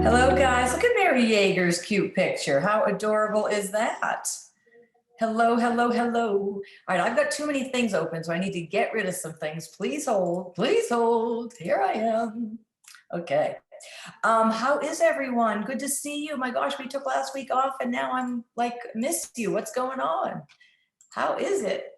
Hello, guys. Look at Mary Yeager's cute picture. How adorable is that? Hello, hello, hello. All right, I've got too many things open, so I need to get rid of some things. Please hold, please hold. Here I am. Okay. How is everyone? Good to see you. My gosh, we took last week off and now I'm like, missed you. What's going on? How is it?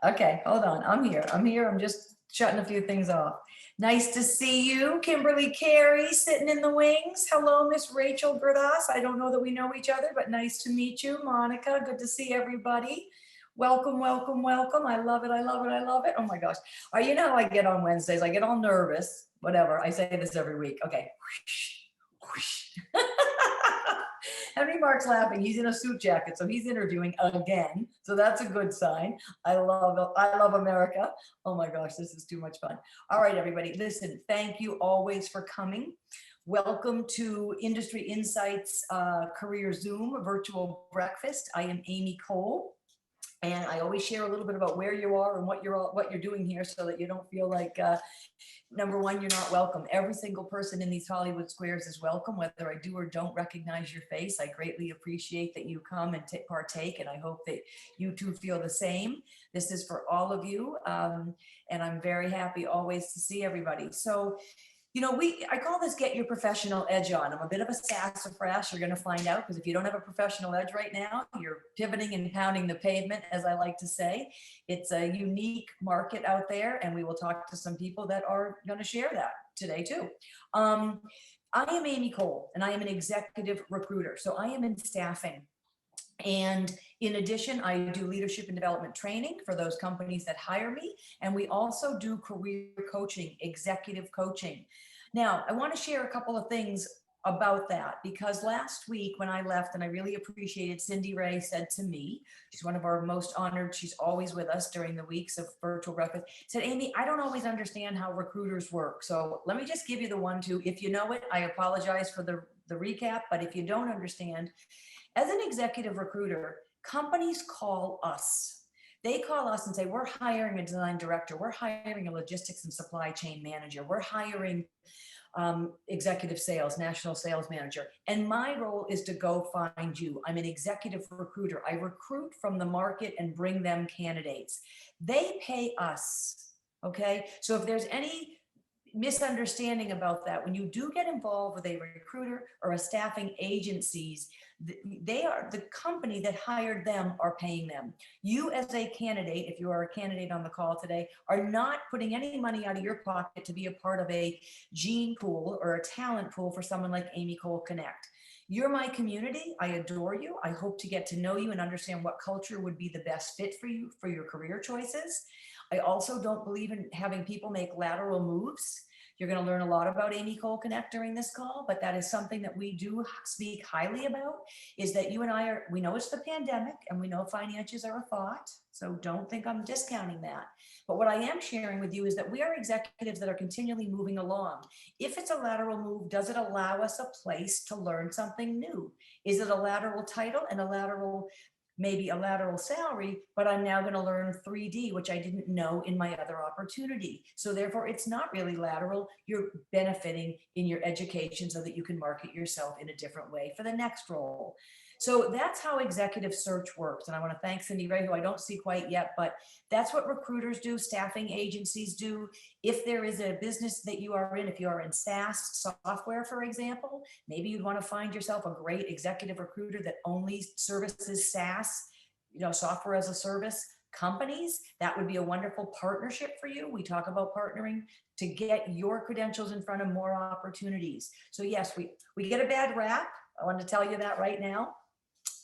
Okay, hold on. I'm here. I'm just shutting a few things off. Nice to see you, Kimberly Carey, sitting in the wings. Hello, Miss Rachel Gerdas. I don't know that we know each other, but nice to meet you. Monica, good to see everybody. Welcome, welcome, welcome. I love it. I love it. I love it. Oh my gosh. You know how I get on Wednesdays. I get all nervous. Whatever. I say this every week. Okay. Henry Mark's laughing. He's in a suit jacket, so he's interviewing again. So that's a good sign. I love America. Oh my gosh, this is too much fun. All right, everybody, listen, thank you always for coming. Welcome to Industry Insights Career Zoom virtual breakfast. I am Amy Cole. And I always share a little bit about where you are and what you're doing here so that you don't feel like, number one, you're not welcome. Every single person in these Hollywood squares is welcome, whether I do or don't recognize your face. I greatly appreciate that you come and partake, and I hope that you too feel the same. This is for all of you, and I'm very happy always to see everybody. So, you know, I call this get your professional edge on. I'm a bit of a sassafras, you're going to find out, because if you don't have a professional edge right now, you're pivoting and pounding the pavement, as I like to say. It's a unique market out there, and we will talk to some people that are going to share that today too. I am Amy Cole, and I am an executive recruiter. So I am in staffing. And in addition, I do leadership and development training for those companies that hire me. And we also do career coaching, executive coaching. Now, I want to share a couple of things about that, because last week when I left, and I really appreciated, Cindy Ray said to me, she's one of our most honored, she's always with us during the weeks of virtual breakfast, said, Amy, I don't always understand how recruiters work. So let me just give you the 1-2. If you know it, I apologize for the recap, but if you don't understand, as an executive recruiter, companies call us. They call us and say, we're hiring a design director, we're hiring a logistics and supply chain manager, we're hiring executive sales, national sales manager. And my role is to go find you. I'm an executive recruiter. I recruit from the market and bring them candidates. They pay us, okay? So if there's any misunderstanding about that, when you do get involved with a recruiter or a staffing agencies, they are the company that hired them are paying them. You as a candidate, if you are a candidate on the call today, are not putting any money out of your pocket to be a part of a gene pool or a talent pool for someone like Amy Cole Connect. You're my community. I adore you. I hope to get to know you and understand what culture would be the best fit for you for your career choices. I also don't believe in having people make lateral moves. You're going to learn a lot about Amy Cole Connect during this call, but that is something that we do speak highly about, is that you and I we know it's the pandemic and we know finances are a thought. So don't think I'm discounting that. But what I am sharing with you is that we are executives that are continually moving along. If it's a lateral move, does it allow us a place to learn something new? Is it a lateral title and maybe a lateral salary, but I'm now going to learn 3D, which I didn't know in my other opportunity. So therefore, it's not really lateral. You're benefiting in your education so that you can market yourself in a different way for the next role. So that's how executive search works. And I want to thank Cindy Ray, who I don't see quite yet, but that's what recruiters do, staffing agencies do. If there is a business that you are in, if you are in SaaS software, for example, maybe you'd want to find yourself a great executive recruiter that only services SaaS, software as a service companies. That would be a wonderful partnership for you. We talk about partnering to get your credentials in front of more opportunities. So yes, we get a bad rap. I want to tell you that right now.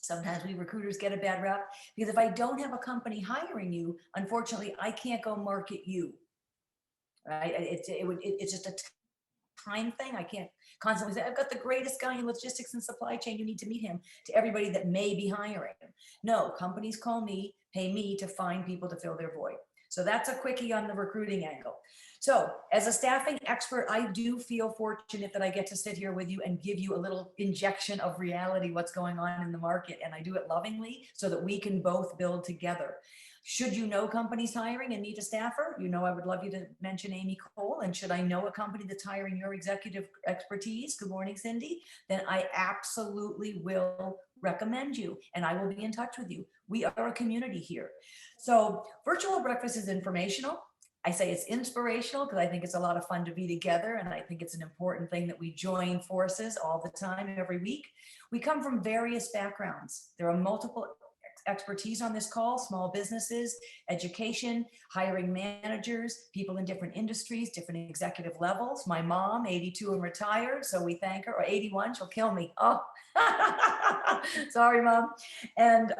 Sometimes we recruiters get a bad rap because if I don't have a company hiring you, unfortunately, I can't go market you, right? It's just a time thing. I can't constantly say, I've got the greatest guy in logistics and supply chain, you need to meet him, to everybody that may be hiring. No, companies call me, pay me to find people to fill their void. So that's a quickie on the recruiting angle. So as a staffing expert, I do feel fortunate that I get to sit here with you and give you a little injection of reality, what's going on in the market. And I do it lovingly so that we can both build together. Should you know companies hiring and need a staffer? You know, I would love you to mention Amy Cole. And should I know a company that's hiring your executive expertise? Good morning, Cindy. Then I absolutely will recommend you and I will be in touch with you. We are a community here. So virtual breakfast is informational. I say it's inspirational because I think it's a lot of fun to be together. And I think it's an important thing that we join forces all the time, every week. We come from various backgrounds. There are multiple expertise on this call: small businesses, education, hiring managers, people in different industries, different executive levels. My mom, 82 and retired, so we thank her, or 81, she'll kill me. Oh, sorry, Mom. And,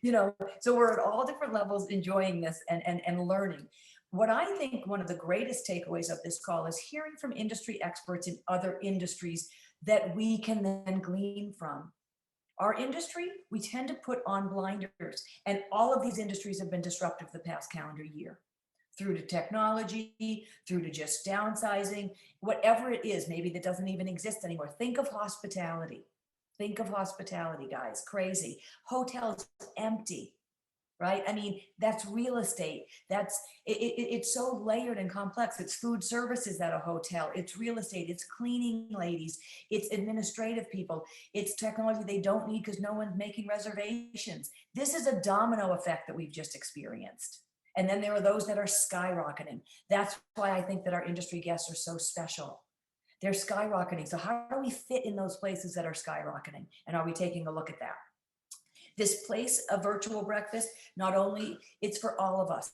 you know, so we're at all different levels enjoying this and learning. What I think one of the greatest takeaways of this call is hearing from industry experts in other industries that we can then glean from. Our industry, we tend to put on blinders, and all of these industries have been disruptive the past calendar year, through to technology, through to just downsizing, whatever it is, maybe that doesn't even exist anymore. Think of hospitality. Think of hospitality, guys. Crazy. Hotels empty, right? I mean, that's real estate. It's so layered and complex. It's food services at a hotel. It's real estate. It's cleaning ladies. It's administrative people. It's technology they don't need because no one's making reservations. This is a domino effect that we've just experienced. And then there are those that are skyrocketing. That's why I think that our industry guests are so special. They're skyrocketing. So how do we fit in those places that are skyrocketing? And are we taking a look at that? This place, a virtual breakfast, not only it's for all of us.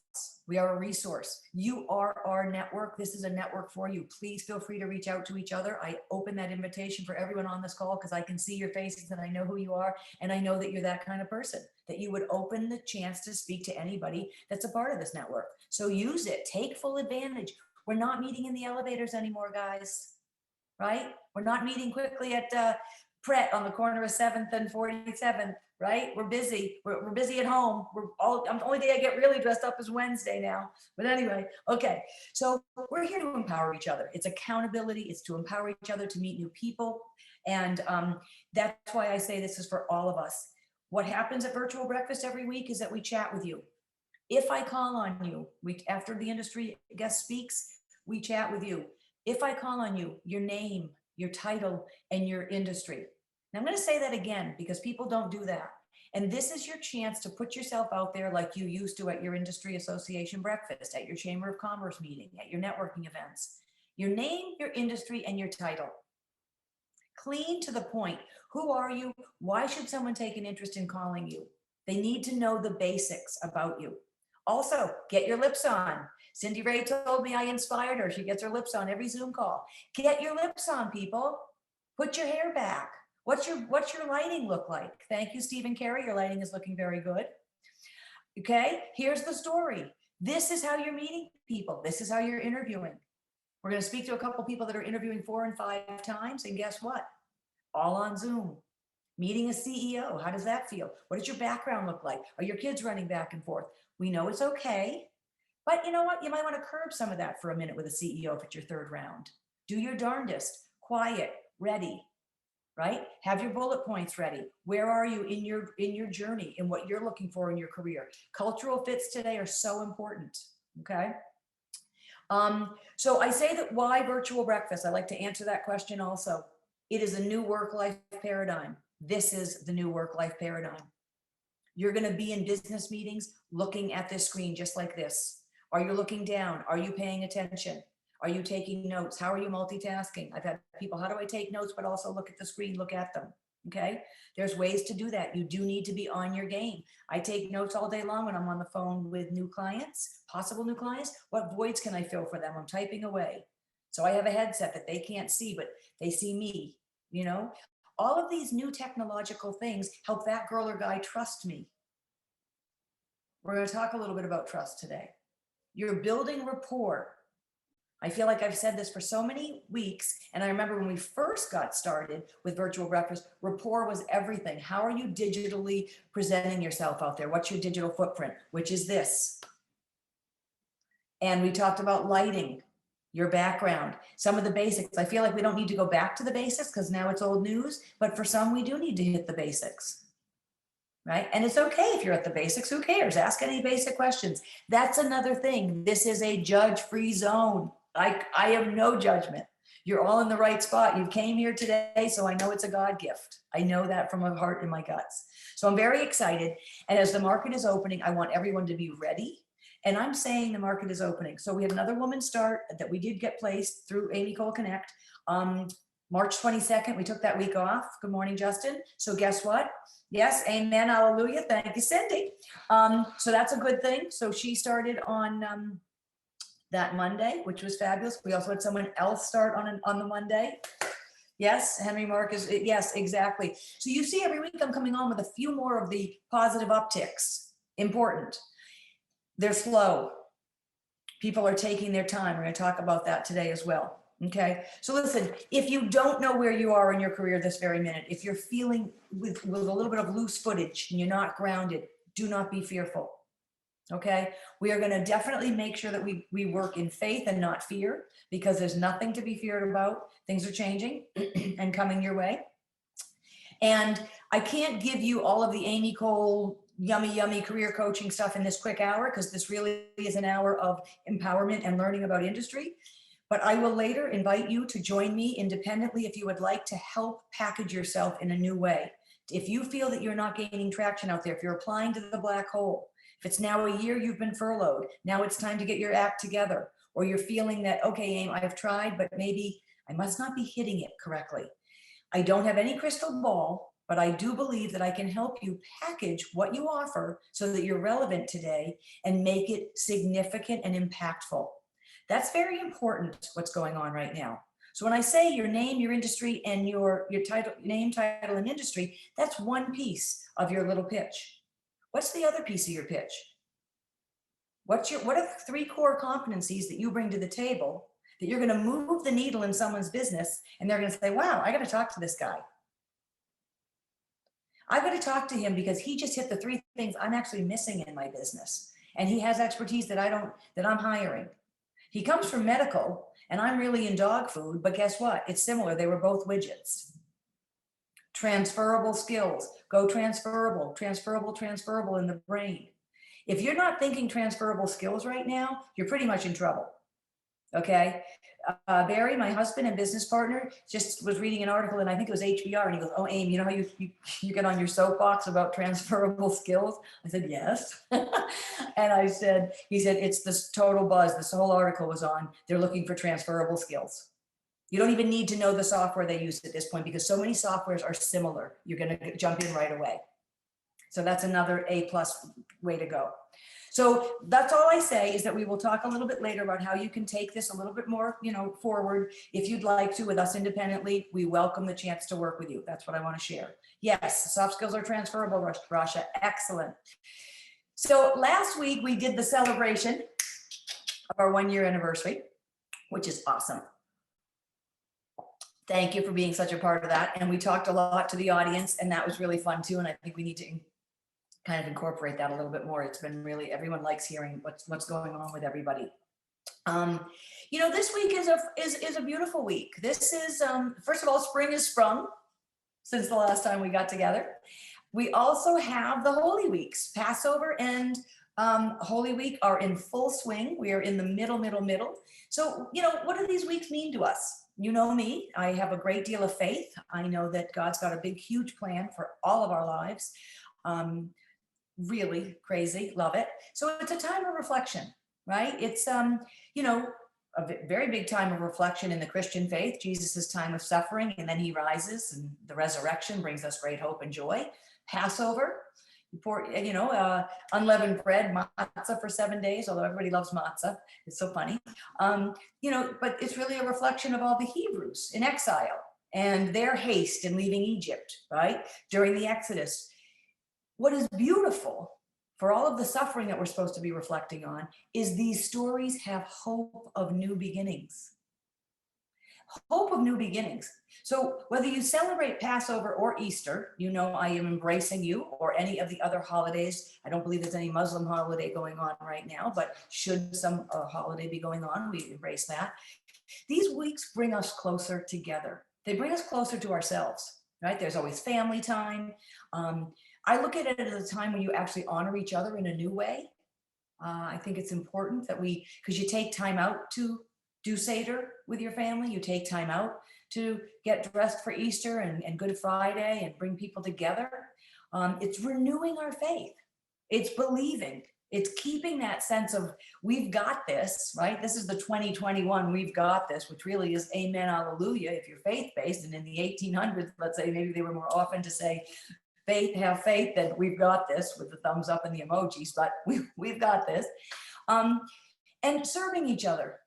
We are a resource. You are our network. This is a network for you. Please feel free to reach out to each other. I open that invitation for everyone on this call because I can see your faces and I know who you are. And I know that you're that kind of person, that you would open the chance to speak to anybody that's a part of this network. So use it. Take full advantage. We're not meeting in the elevators anymore, guys, right? We're not meeting quickly at Pret on the corner of 7th and 47th, right? We're busy. We're busy at home. The only day I get really dressed up is Wednesday now. But anyway, okay. So we're here to empower each other. It's accountability. It's to empower each other to meet new people. And that's why I say this is for all of us. What happens at Virtual Breakfast every week is that we chat with you. If I call on you, after the industry guest speaks, we chat with you. If I call on you, your name, your title, and your industry. And I'm going to say that again because people don't do that. And this is your chance to put yourself out there like you used to at your industry association breakfast, at your Chamber of Commerce meeting, at your networking events. Your name, your industry, and your title. Clean to the point. Who are you? Why should someone take an interest in calling you? They need to know the basics about you. Also, get your lips on. Cindy Ray told me I inspired her. She gets her lips on every Zoom call. Get your lips on, people. Put your hair back. What's your lighting look like? Thank you, Stephen Carey. Your lighting is looking very good. Okay, here's the story. This is how you're meeting people. This is how you're interviewing. We're going to speak to a couple people that are interviewing 4 and 5 times, and guess what? All on Zoom. Meeting a CEO, how does that feel? What does your background look like? Are your kids running back and forth? We know it's okay, but you know what? You might want to curb some of that for a minute with a CEO if it's your 3rd round. Do your darndest, quiet, ready, right? Have your bullet points ready. Where are you in your journey, in what you're looking for in your career? Cultural fits today are so important, okay? So I say that why virtual breakfast? I like to answer that question also. It is a new work-life paradigm. This is the new work-life paradigm. You're going to be in business meetings looking at this screen just like this. Are you looking down? Are you paying attention? Are you taking notes? How are you multitasking? I've had people, how do I take notes but also look at the screen, look at them? Okay, there's ways to do that. You do need to be on your game. I take notes all day long when I'm on the phone with new clients, possible new clients. What voids can I fill for them? I'm typing away. So I have a headset that they can't see, but they see me, you know? All of these new technological things help that girl or guy trust me. We're going to talk a little bit about trust today. You're building rapport. I feel like I've said this for so many weeks. And I remember when we first got started with Virtual Breakfast, rapport was everything. How are you digitally presenting yourself out there? What's your digital footprint? Which is this. And we talked about lighting, your background, some of the basics. I feel like we don't need to go back to the basics because now it's old news, but for some, we do need to hit the basics. right? And it's okay if you're at the basics, who cares? Ask any basic questions. That's another thing. This is a judge-free zone. I have no judgment. You're all in the right spot. You came here today, so I know it's a God gift. I know that from my heart and my guts. So I'm very excited. And as the market is opening, I want everyone to be ready. And I'm saying the market is opening. So we have another woman start that we did get placed through Amy Cole Connect. March 22nd, we took that week off. Good morning, Justin. So guess what? Yes, amen, hallelujah. Thank you, Cindy. So that's a good thing. So she started on that Monday, which was fabulous. We also had someone else start on the Monday. Yes, Henry Marcus. Yes, exactly. So you see every week I'm coming on with a few more of the positive upticks. Important. They're slow. People are taking their time. We're going to talk about that today as well. Okay. So listen, if you don't know where you are in your career this very minute, if you're feeling with a little bit of loose footage and you're not grounded, do not be fearful. Okay. We are going to definitely make sure that we work in faith and not fear, because there's nothing to be feared about. Things are changing and coming your way. And I can't give you all of the Amy Cole yummy career coaching stuff in this quick hour, because this really is an hour of empowerment and learning about industry. But I will later invite you to join me independently if you would like to help package yourself in a new way. If you feel that you're not gaining traction out there, if you're applying to the black hole, if it's now a year you've been furloughed, now it's time to get your act together, or you're feeling that, okay, Aim, I've tried, but maybe I must not be hitting it correctly. I don't have any crystal ball, but I do believe that I can help you package what you offer so that you're relevant today and make it significant and impactful. That's very important, what's going on right now. So when I say your name, your industry, and your title, name, title, and industry, that's one piece of your little pitch. What's the other piece of your pitch? What are the 3 core competencies that you bring to the table that you're going to move the needle in someone's business, and they're going to say, wow, I got to talk to this guy. I've got to talk to him because he just hit the 3 things I'm actually missing in my business. And he has expertise that I'm hiring. He comes from medical, and I'm really in dog food, but guess what? It's similar. They were both widgets. Transferable skills. Go transferable in the brain. If you're not thinking transferable skills right now, you're pretty much in trouble. Okay. Barry, my husband and business partner, just was reading an article, and I think it was HBR, and he goes, oh, Aim, you know how you get on your soapbox about transferable skills? I said, yes. And he said, it's this total buzz. This whole article was on, they're looking for transferable skills. You don't even need to know the software they use at this point, because so many softwares are similar. You're going to jump in right away. So that's another A+ way to go. So that's all I say, is that we will talk a little bit later about how you can take this a little bit more, forward. If you'd like to, with us independently, we welcome the chance to work with you. That's what I want to share. Yes, soft skills are transferable, Rasha. Excellent. So last week we did the celebration of our 1-year anniversary, which is awesome. Thank you for being such a part of that. And we talked a lot to the audience, and that was really fun too. And I think we need to kind of incorporate that a little bit more. It's been really, everyone likes hearing what's going on with everybody. This week is a beautiful week. This is, first of all, spring is sprung since the last time we got together. We also have the Holy Weeks. Passover and Holy Week are in full swing. We are in the middle. So, what do these weeks mean to us? You know me, I have a great deal of faith. I know that God's got a big, huge plan for all of our lives. Really crazy, love it. So it's a time of reflection, right? It's, a very big time of reflection in the Christian faith. Jesus's time of suffering, and then he rises, and the resurrection brings us great hope and joy. Passover, you pour, unleavened bread, matzah for 7 days, although everybody loves matzah. It's so funny. But it's really a reflection of all the Hebrews in exile and their haste in leaving Egypt, right? During the Exodus. What is beautiful for all of the suffering that we're supposed to be reflecting on is these stories have hope of new beginnings. Hope of new beginnings. So whether you celebrate Passover or Easter, I am embracing you, or any of the other holidays. I don't believe there's any Muslim holiday going on right now, but should some holiday be going on, we embrace that. These weeks bring us closer together. They bring us closer to ourselves, right? There's always family time. I look at it as a time when you actually honor each other in a new way. I think it's important that because you take time out to do Seder with your family, you take time out to get dressed for Easter and Good Friday and bring people together. It's renewing our faith. It's believing. It's keeping that sense of we've got this, right? This is the 2021, we've got this, which really is amen, hallelujah, if you're faith-based. And in the 1800s, let's say, maybe they were more often to say, have faith that we've got this, with the thumbs up and the emojis, but we've got this. And serving each other,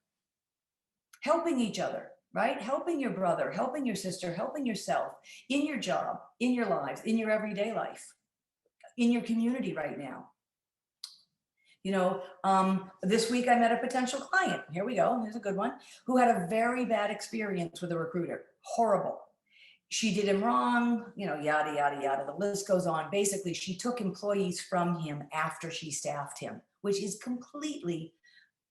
helping each other, right? Helping your brother, helping your sister, helping yourself in your job, in your lives, in your everyday life, in your community right now. This week I met a potential client. Here we go. Here's a good one, who had a very bad experience with a recruiter. Horrible. She did him wrong, yada, yada, yada. The list goes on. Basically, she took employees from him after she staffed him, which is completely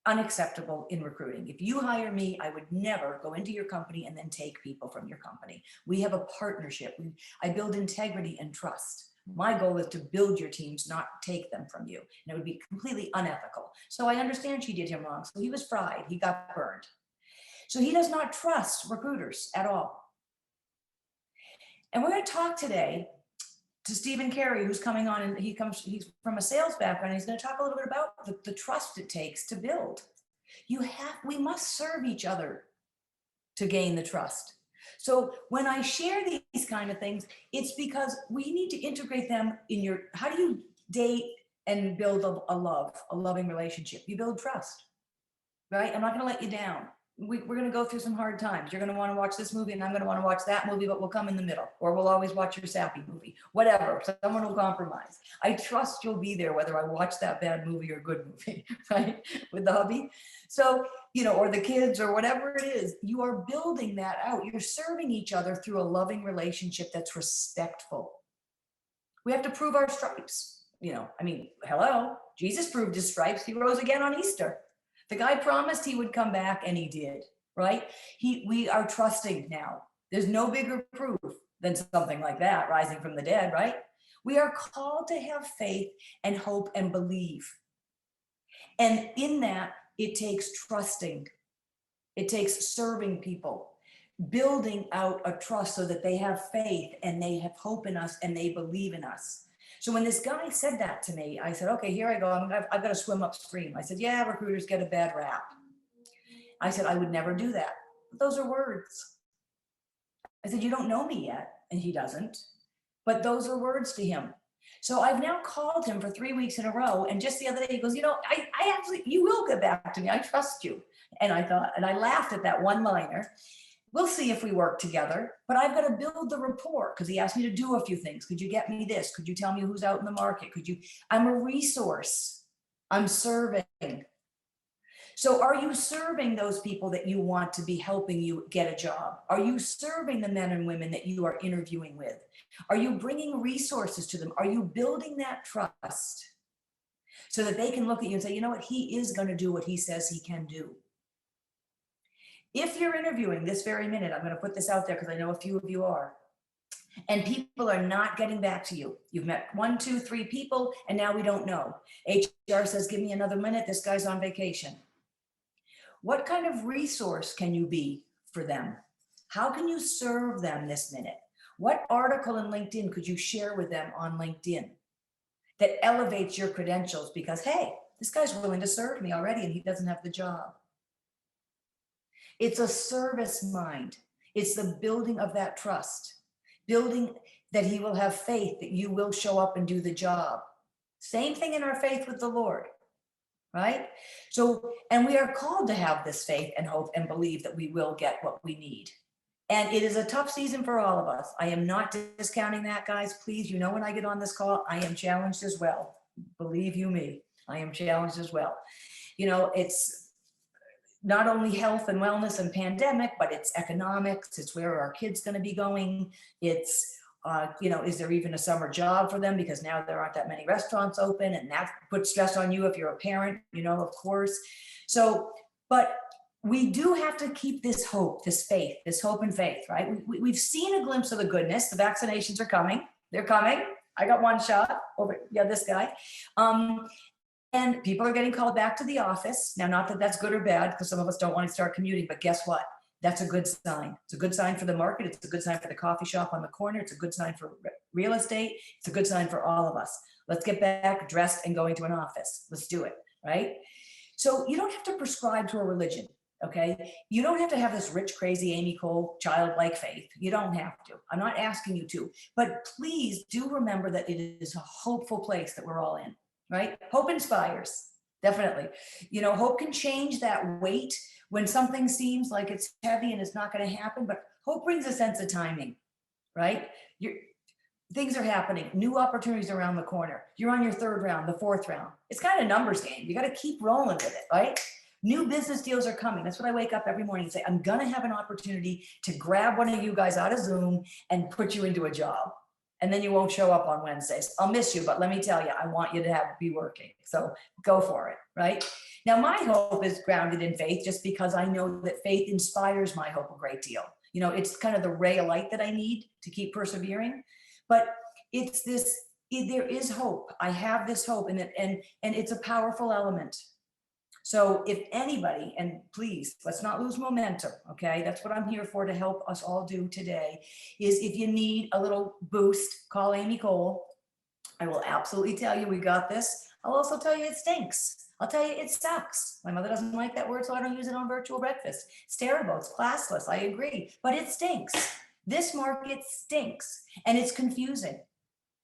unacceptable in recruiting. If you hire me, I would never go into your company and then take people from your company. We have a partnership. I build integrity and trust. My goal is to build your teams, not take them from you. And it would be completely unethical. So I understand she did him wrong. So he was fried. He got burned. So he does not trust recruiters at all. And we're going to talk today to Stephen Carey, who's coming on, and he's from a sales background. He's going to talk a little bit about the trust it takes to build. We must serve each other to gain the trust. So when I share these kind of things, it's because we need to integrate them in how do you date and build a loving relationship? You build trust, right? I'm not going to let you down. We're going to go through some hard times. You're going to want to watch this movie and I'm going to want to watch that movie, but we'll come in the middle, or we'll always watch your sappy movie, whatever. Someone will compromise. I trust you'll be there whether I watch that bad movie or good movie, right? With the hubby. So, or the kids or whatever it is, you are building that out. You're serving each other through a loving relationship that's respectful. We have to prove our stripes. Hello, Jesus proved his stripes. He rose again on Easter. The guy promised he would come back and he did, right? We are trusting now. There's no bigger proof than something like that, rising from the dead, right? We are called to have faith and hope and believe. And in that, it takes trusting. It takes serving people, building out a trust so that they have faith and they have hope in us and they believe in us. So when this guy said that to me, I said, okay, here I go. I've got to swim upstream. I said, yeah, recruiters get a bad rap. I said, I would never do that. But those are words. I said, you don't know me yet. And he doesn't. But those are words to him. So I've now called him for 3 weeks in a row. And just the other day, he goes, I actually, you will get back to me. I trust you. And I laughed at that one-liner. We'll see if we work together, but I've got to build the rapport because he asked me to do a few things. Could you get me this? Could you tell me who's out in the market? I'm a resource. I'm serving. So are you serving those people that you want to be helping you get a job? Are you serving the men and women that you are interviewing with? Are you bringing resources to them? Are you building that trust so that they can look at you and say, you know what, he is going to do what he says he can do? If you're interviewing this very minute, I'm going to put this out there because I know a few of you are, and people are not getting back to you. You've met 1, 2, 3 people, and now we don't know. HR says, give me another minute. This guy's on vacation. What kind of resource can you be for them? How can you serve them this minute? What article in LinkedIn could you share with them on LinkedIn that elevates your credentials because, hey, this guy's willing to serve me already and he doesn't have the job? It's a service mind. It's the building of that trust, building that he will have faith that you will show up and do the job. Same thing in our faith with the Lord, right? So, and we are called to have this faith and hope and believe that we will get what we need. And it is a tough season for all of us. I am not discounting that, guys. Please, when I get on this call, I am challenged as well. Believe you me, I am challenged as well. It's not only health and wellness and pandemic, but it's economics. It's where are our kids going to be going? It's, is there even a summer job for them? Because now there aren't that many restaurants open, and that puts stress on you if you're a parent, of course. So, but we do have to keep this hope, this faith, this hope and faith, right? We've seen a glimpse of the goodness. The vaccinations are coming. They're coming. I got one shot over, yeah, this guy. And people are getting called back to the office. Now, not that that's good or bad, because some of us don't want to start commuting, but guess what? That's a good sign. It's a good sign for the market. It's a good sign for the coffee shop on the corner. It's a good sign for real estate. It's a good sign for all of us. Let's get back dressed and going to an office. Let's do it, right? So you don't have to prescribe to a religion, okay? You don't have to have this rich, crazy Amy Cole childlike faith. You don't have to. I'm not asking you to, but please do remember that it is a hopeful place that we're all in, right? Hope inspires, definitely. You know, hope can change that weight when something seems like it's heavy and it's not going to happen, but hope brings a sense of timing, right? Things are happening, new opportunities around the corner. You're on your third round, the fourth round. It's kind of a numbers game. You got to keep rolling with it, right? New business deals are coming. That's what I wake up every morning and say, I'm going to have an opportunity to grab one of you guys out of Zoom and put you into a job. And then you won't show up on Wednesdays. I'll miss you, but let me tell you, I want you to be working. So go for it, right? Now, my hope is grounded in faith just because I know that faith inspires my hope a great deal. You know, it's kind of the ray of light that I need to keep persevering. But it's this, there is hope. I have this hope, and it's a powerful element. So if anybody, and please, let's not lose momentum, okay? That's what I'm here for, to help us all do today, is if you need a little boost, call Amy Cole. I will absolutely tell you we got this. I'll also tell you it stinks. I'll tell you it sucks. My mother doesn't like that word, so I don't use it on virtual breakfast. It's terrible, it's classless, I agree, but it stinks. This market stinks and it's confusing.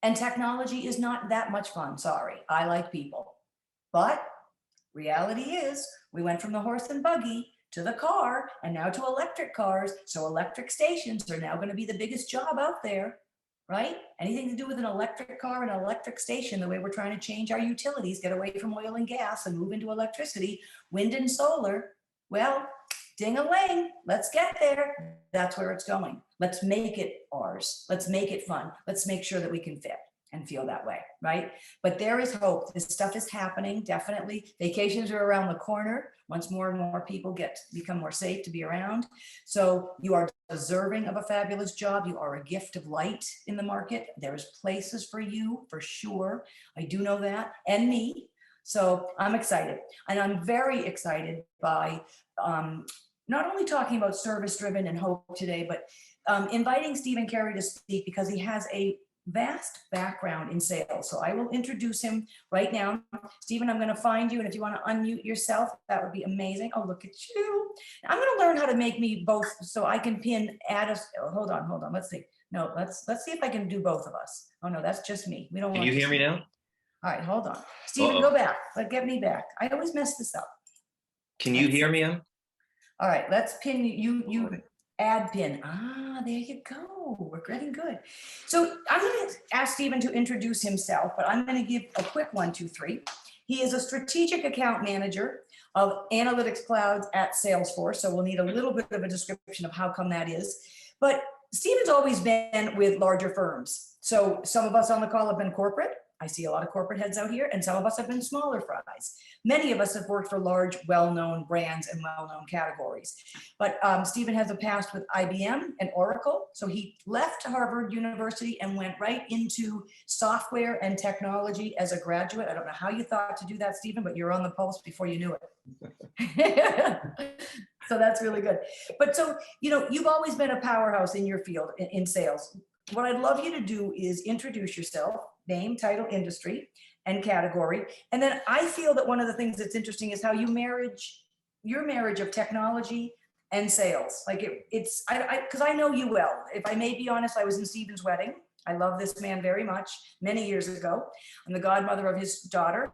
And technology is not that much fun, sorry. I like people. But reality is we went from the horse and buggy to the car and now to electric cars. So electric stations are now going to be the biggest job out there, right? Anything to do with an electric car and an electric station, the way we're trying to change our utilities, get away from oil and gas and move into electricity, wind and solar. Well, ding-a-ling, let's get there. That's where it's going. Let's make it ours. Let's make it fun. Let's make sure that we can fit and feel that way, right? But there is hope. This stuff is happening, definitely. Vacations are around the corner once more and more people become more safe to be around. So you are deserving of a fabulous job. You are a gift of light in the market. There's places for you, for sure. I do know that, and me. So I'm excited. And I'm very excited by not only talking about service-driven and hope today, but inviting Stephen Carey to speak because he has a vast background in sales. So I will introduce him right now. Stephen, I'm going to find you, and if you want to unmute yourself, that would be amazing. Oh, look at you. I'm going to learn how to make me both so I can add us. Oh, hold on. Let's see. No, let's see if I can do both of us. Oh no, that's just me. We don't want. Can you hear me now? All right, hold on. Stephen, go back. Get me back. I always mess this up. Can you hear me? All right, let's pin you add pin. Ah, there you go. We're getting good. So I'm going to ask Stephen to introduce himself, but I'm going to give a quick 1, 2, 3. He is a strategic account manager of analytics clouds at Salesforce. So we'll need a little bit of a description of how come that is. But Stephen's always been with larger firms. So some of us on the call have been corporate. I see a lot of corporate heads out here, and some of us have been smaller fries. Many of us have worked for large, well-known brands and well-known categories. But Stephen has a past with IBM and Oracle. So he left Harvard University and went right into software and technology as a graduate. I don't know how you thought to do that, Stephen, but you're on the pulse before you knew it. So that's really good. But so, you know, you've always been a powerhouse in your field in sales. What I'd love you to do is introduce yourself, name, title, industry, and category. And then I feel that one of the things that's interesting is how your marriage of technology and sales. Like because I know you well. If I may be honest, I was in Stephen's wedding. I love this man very much many years ago. I'm the godmother of his daughter.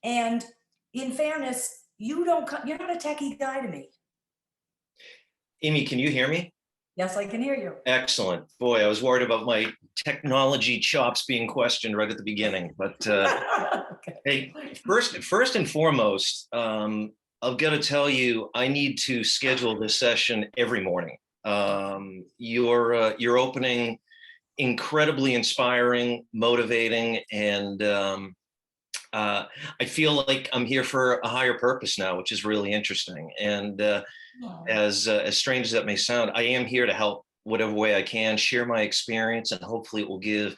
And in fairness, you're not a techie guy to me. Amy, can you hear me? Yes, I can hear you. Excellent. Boy, I was worried about my technology chops being questioned right at the beginning. But okay. Hey, first and foremost, I've got to tell you, I need to schedule this session every morning. You're opening incredibly inspiring, motivating, and I feel like I'm here for a higher purpose now, which is really interesting. And as strange as that may sound, I am here to help whatever way I can, share my experience, and hopefully it will give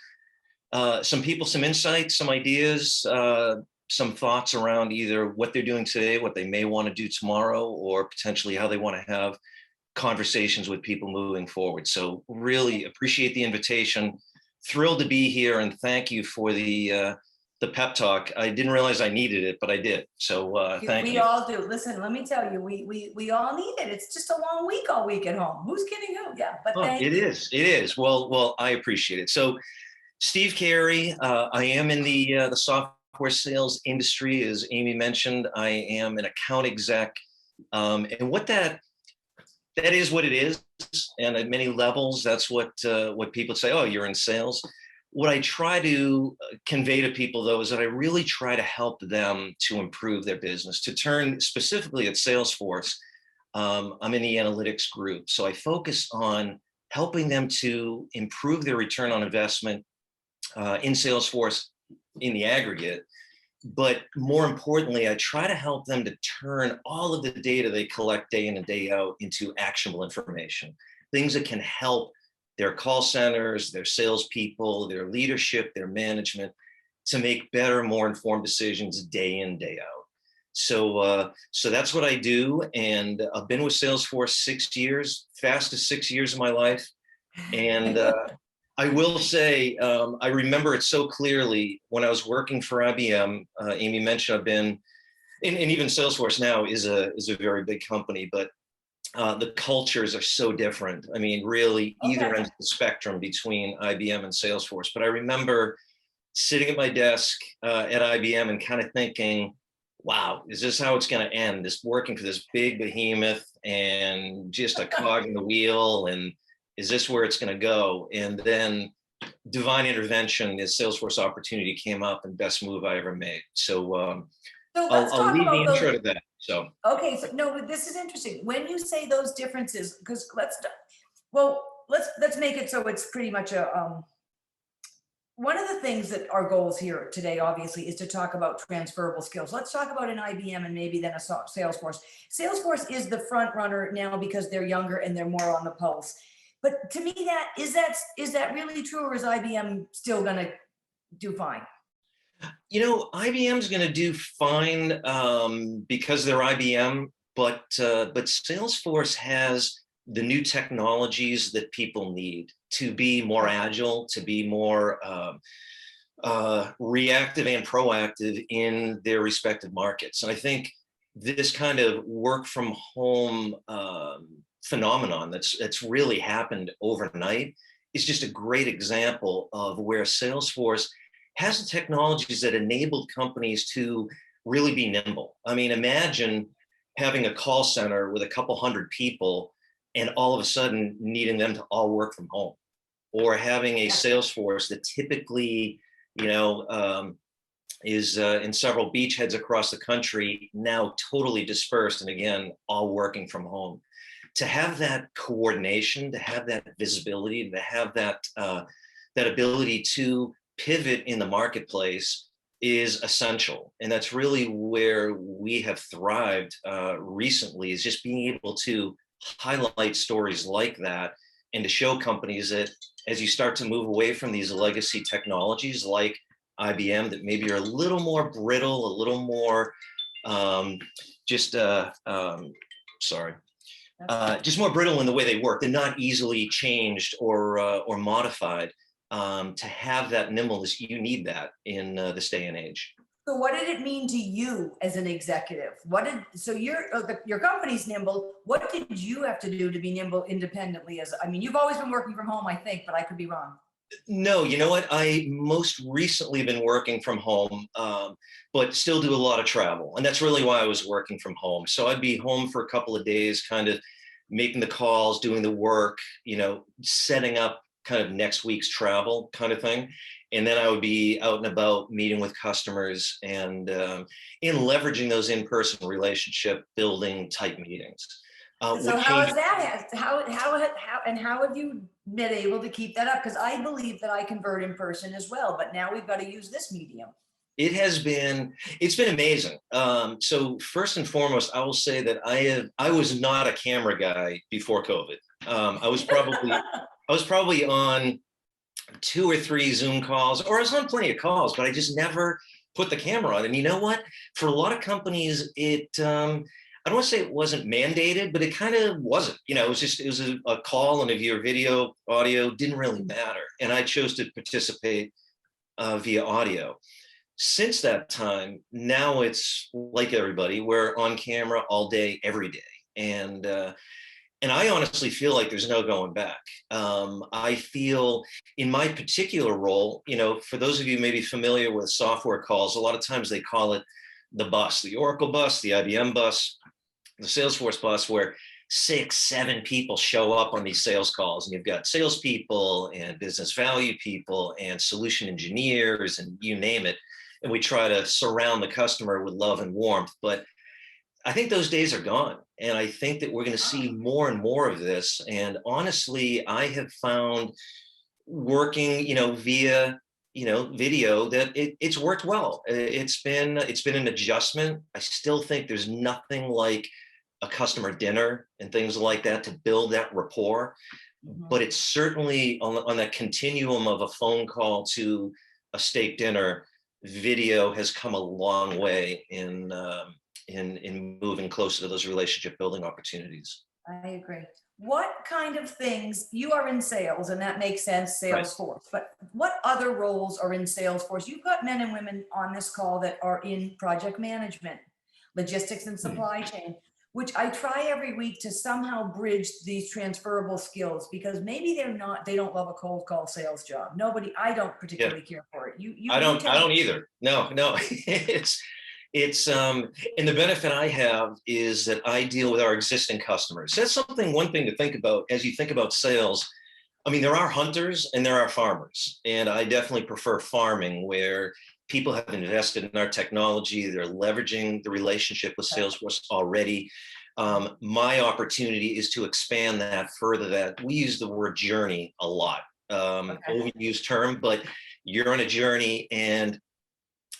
some people some insights, some ideas, some thoughts around either what they're doing today, what they may want to do tomorrow, or potentially how they want to have conversations with people moving forward. So really appreciate the invitation. Thrilled to be here, and thank you for the pep talk. I didn't realize I needed it, but I did. So thank you. We all do. Listen, let me tell you, we all need it. It's just a long week all week at home. Who's kidding who? Yeah, but thank you. It is. Well, I appreciate it. So Steve Carey, I am in the software sales industry, as Amy mentioned. I am an account exec, and what that is what it is, and at many levels, that's what people say. Oh, you're in sales. What I try to convey to people, though, is that I really try to help them to improve their business, to turn specifically at Salesforce. I'm in the analytics group, so I focus on helping them to improve their return on investment in Salesforce in the aggregate. But more importantly, I try to help them to turn all of the data they collect day in and day out into actionable information, things that can help their call centers, their salespeople, their leadership, their management to make better, more informed decisions day in, day out. So that's what I do. And I've been with Salesforce 6 years, fastest 6 years of my life. And I will say, I remember it so clearly when I was working for IBM. Amy mentioned I've been, and even Salesforce now is a very big company, but the cultures are so different. I mean, really, either end of the spectrum between IBM and Salesforce. But I remember sitting at my desk at IBM and kind of thinking, wow, is this how it's going to end? This working for this big behemoth and just a cog in the wheel, and is this where it's going to go? And then divine intervention, this Salesforce opportunity came up, and best move I ever made. So I'll leave the intro to that. So okay, so no, but this is interesting. When you say those differences, because let's make it so it's pretty much a one of the things that our goals here today, obviously, is to talk about transferable skills. Let's talk about an IBM and maybe then a Salesforce. Salesforce is the front runner now because they're younger and they're more on the pulse. But to me, is that really true, or is IBM still going to do fine? You know, IBM's going to do fine because they're IBM, but Salesforce has the new technologies that people need to be more agile, to be more reactive and proactive in their respective markets. And I think this kind of work from home phenomenon that's really happened overnight is just a great example of where Salesforce has the technologies that enabled companies to really be nimble. I mean, imagine having a call center with a couple hundred people and all of a sudden needing them to all work from home, or having a Salesforce that typically, is in several beachheads across the country, now totally dispersed, and again, all working from home. To have that coordination, to have that visibility, to have that ability to pivot in the marketplace is essential. And that's really where we have thrived recently, is just being able to highlight stories like that and to show companies that as you start to move away from these legacy technologies like IBM that maybe are a little more brittle, a little more just more brittle in the way they work. They're not easily changed or modified. To have that nimbleness, you need that in this day and age. So what did it mean to you as an executive? So your company's nimble. What did you have to do to be nimble independently? You've always been working from home, I think, but I could be wrong. No, you know what? I most recently been working from home, but still do a lot of travel. And that's really why I was working from home. So I'd be home for a couple of days, kind of making the calls, doing the work, setting up kind of next week's travel kind of thing. And then I would be out and about meeting with customers and in leveraging those in-person relationship building type meetings. So how is that? How have you been able to keep that up? Because I believe that I convert in person as well, but now we've got to use this medium. It's been amazing. So first and foremost, I will say that I was not a camera guy before COVID. I was probably on 2 or 3 Zoom calls, or I was on plenty of calls, but I just never put the camera on. And you know what? For a lot of companies, I don't want to say it wasn't mandated, but it kind of wasn't. It was just, it was a call, and if your video, audio didn't really matter. And I chose to participate via audio. Since that time, now it's like everybody, we're on camera all day, every day. And I honestly feel like there's no going back. I feel in my particular role, for those of you maybe familiar with software calls, a lot of times they call it the bus, the Oracle bus, the IBM bus, the Salesforce bus, where 6, 7 people show up on these sales calls, and you've got salespeople and business value people and solution engineers and you name it. And we try to surround the customer with love and warmth. But I think those days are gone. And I think that we're going to see more and more of this. And honestly, I have found working, via, video, that it's worked well. It's been an adjustment. I still think there's nothing like a customer dinner and things like that to build that rapport. Mhm. But it's certainly on that continuum of a phone call to a steak dinner, video has come a long way in moving closer to those relationship building opportunities. I agree. What kind of things, you are in sales, and that makes sense, Right. Salesforce, but what other roles are in Salesforce? You've got men and women on this call that are in project management, logistics and supply chain, which I try every week to somehow bridge these transferable skills, because maybe they don't love a cold call sales job. I don't Yeah. particularly care for it. I don't tell me. either. No. It's and the benefit I have is that I deal with our existing customers. So that's one thing to think about as you think about sales. I mean, there are hunters and there are farmers, and I definitely prefer farming, where people have invested in our technology. They're leveraging the relationship with Salesforce already. My opportunity is to expand that further. That we use the word journey a lot, overused term, but you're on a journey, and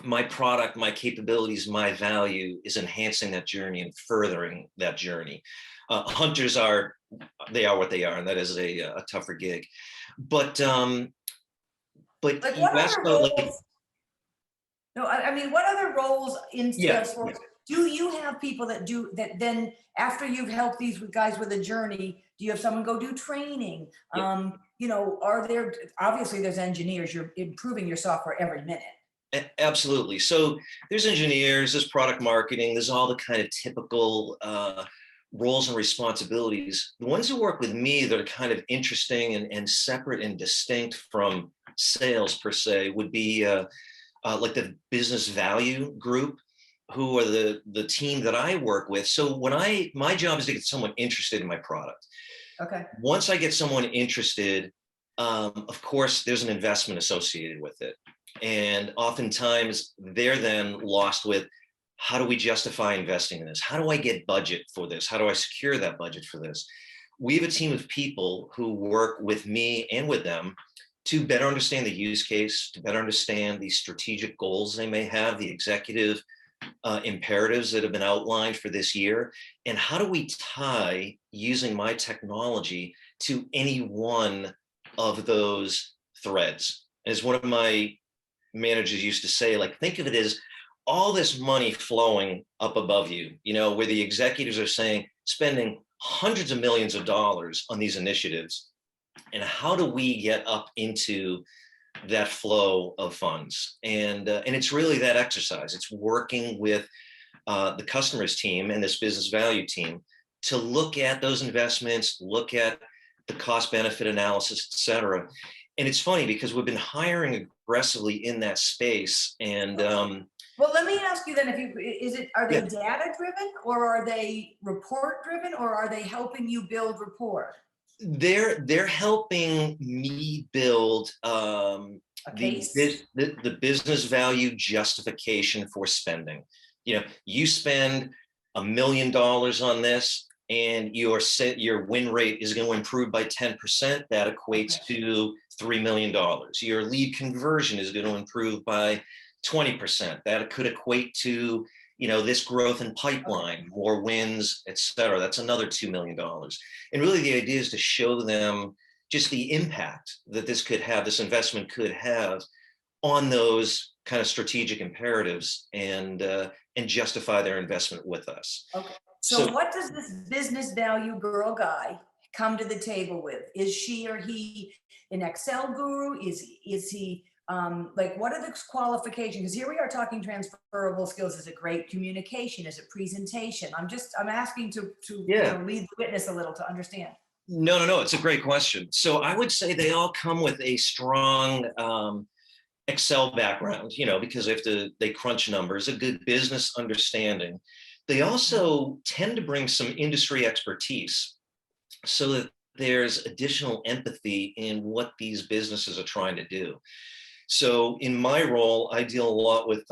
my product, my capabilities, my value is enhancing that journey and furthering that journey. Hunters are what they are, and that is a tougher gig. But Like, you what asked other about, roles? No, I mean, what other roles in yeah. Salesforce do you have people that do that? Then after you've helped these guys with a journey, do you have someone go do training? Yeah. Are there, obviously there's engineers, you're improving your software every minute. Absolutely. So there's engineers, there's product marketing, there's all the kind of typical roles and responsibilities. The ones who work with me that are kind of interesting and separate and distinct from sales per se would be like the business value group, who are the team that I work with. So my job is to get someone interested in my product. Okay. Once I get someone interested, of course, there's an investment associated with it. And oftentimes they're then lost with, how do we justify investing in this? How do I get budget for this? How do I secure that budget for this? We have a team of people who work with me and with them to better understand the use case, to better understand the strategic goals they may have, the executive imperatives that have been outlined for this year, and how do we tie using my technology to any one of those threads. As one of my managers used to say, like, think of it as all this money flowing up above you, where the executives are saying, spending hundreds of millions of dollars on these initiatives, and how do we get up into that flow of funds? And it's really that exercise. It's working with the customers team and this business value team to look at those investments, look at the cost benefit analysis, et cetera. And it's funny because we've been hiring aggressively in that space. And well, let me ask you then, are they Yeah. data driven, or are they report driven, or are they helping you build rapport? They're helping me build A case? the business value justification for spending. You spend $1 million on this, and your win rate is going to improve by 10%. That equates to $3 million. Your lead conversion is going to improve by 20%. That could equate to this growth in pipeline, more wins, et cetera. That's another $2 million. And really the idea is to show them just the impact that this could have, this investment could have on those kind of strategic imperatives, and justify their investment with us. Okay. So So what does this business value girl guy come to the table with? Is she or he an Excel guru? Is he like, what are the qualifications? Because here we are talking transferable skills. Is it great communication? Is it presentation? I'm asking to yeah, lead the witness a little to understand. no, it's a great question. So I would say they all come with a strong Excel background, because they crunch numbers, a good business understanding. They also tend to bring some industry expertise so that there's additional empathy in what these businesses are trying to do. So in my role, I deal a lot with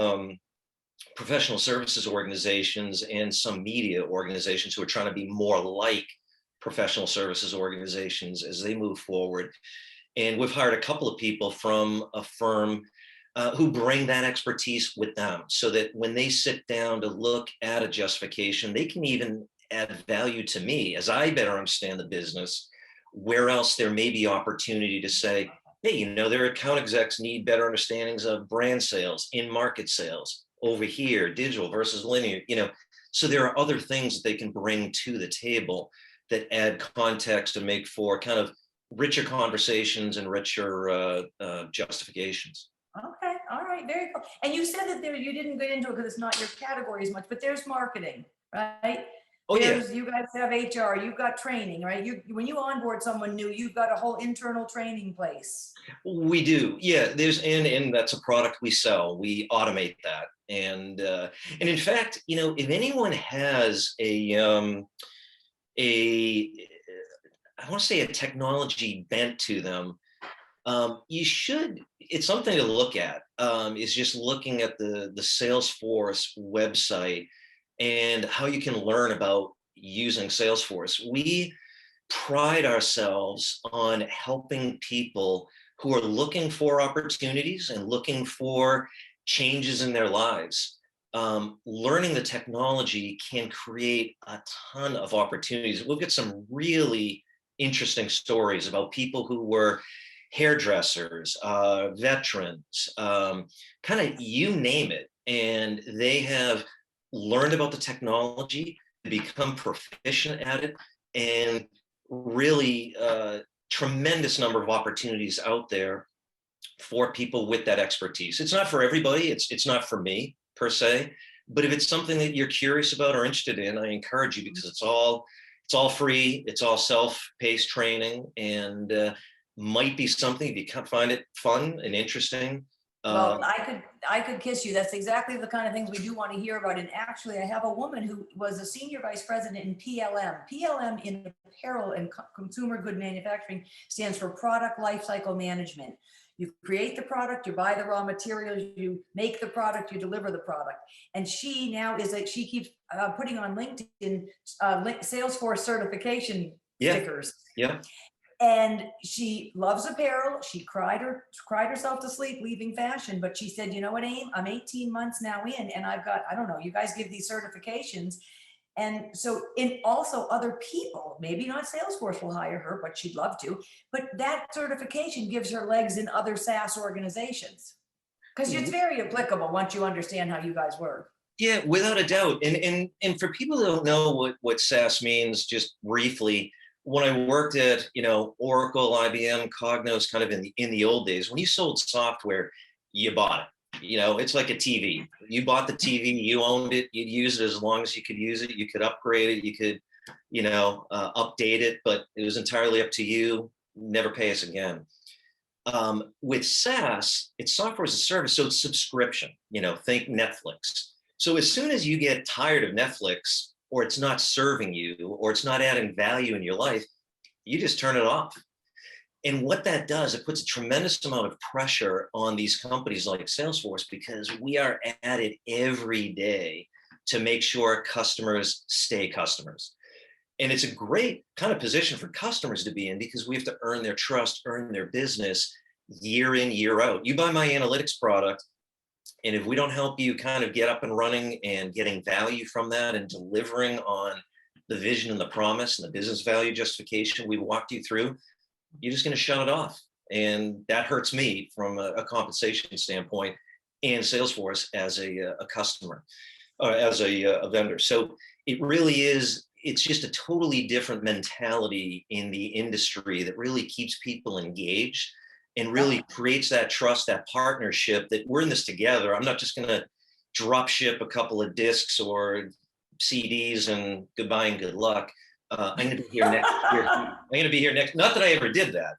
professional services organizations and some media organizations who are trying to be more like professional services organizations as they move forward. And we've hired a couple of people from a firm who bring that expertise with them, so that when they sit down to look at a justification, they can even add value to me as I better understand the business, where else there may be opportunity to say, hey, their account execs need better understandings of brand sales, in-market sales, over here, digital versus linear, so there are other things that they can bring to the table that add context and make for kind of richer conversations and richer justifications. Okay, all right, very cool. And you said that you didn't get into it because it's not your category as much, but there's marketing, right? Oh yeah, You guys have HR, you've got training, right? When you onboard someone new, you've got a whole internal training place. we do. Yeah, there's and that's a product we sell. We automate that, and in fact, if anyone has a I want to say a technology bent to them, you should. It's something to look at. Is just looking at the Salesforce website and how you can learn about using Salesforce. We pride ourselves on helping people who are looking for opportunities and looking for changes in their lives. Learning the technology can create a ton of opportunities. We'll get some really interesting stories about people who were hairdressers, veterans, kind of you name it. And they have learned about the technology, become proficient at it, and really tremendous number of opportunities out there for people with that expertise. It's not for everybody. It's not for me per se, but if it's something that you're curious about or interested in, I encourage you, because it's all free. It's all self-paced training, and might be something if you can find it fun and interesting. Well, I could kiss you. That's exactly the kind of things we do want to hear about. And actually, I have a woman who was a senior vice president in PLM. PLM in apparel and consumer good manufacturing stands for product lifecycle management. You create the product, you buy the raw materials, you make the product, you deliver the product. And she now she keeps putting on LinkedIn Salesforce certification stickers. Yeah. And she loves apparel. She cried herself to sleep leaving fashion, but she said, you know what, Aim, I'm 18 months now in, and I've got, I don't know, you guys give these certifications. And so also other people, maybe not Salesforce will hire her, but she'd love to, but that certification gives her legs in other SaaS organizations, because it's very applicable once you understand how you guys work. Yeah, without a doubt. And for people who don't know what SaaS means, just briefly, when I worked at, Oracle, IBM, Cognos, kind of in the old days, when you sold software, you bought it. It's like a TV. You bought the TV, you owned it, you'd use it as long as you could use it. You could upgrade it, you could, update it, but it was entirely up to you. Never pay us again. With SaaS, it's software as a service, so it's subscription. Think Netflix. So as soon as you get tired of Netflix, or it's not serving you, or it's not adding value in your life, you just turn it off. And what that does, it puts a tremendous amount of pressure on these companies like Salesforce, because we are at it every day to make sure customers stay customers. And it's a great kind of position for customers to be in, because we have to earn their trust, earn their business year in, year out. You buy my analytics product, and if we don't help you kind of get up and running and getting value from that and delivering on the vision and the promise and the business value justification we walked you through, you're just going to shut it off. And that hurts me from a compensation standpoint and Salesforce as a customer, or as a vendor. So it really is, it's just a totally different mentality in the industry that really keeps people engaged and really creates that trust, that partnership, that we're in this together. I'm not just going to drop ship a couple of discs or CDs and goodbye and good luck. I'm going to be here next year. I'm going to be here next. Not that I ever did that,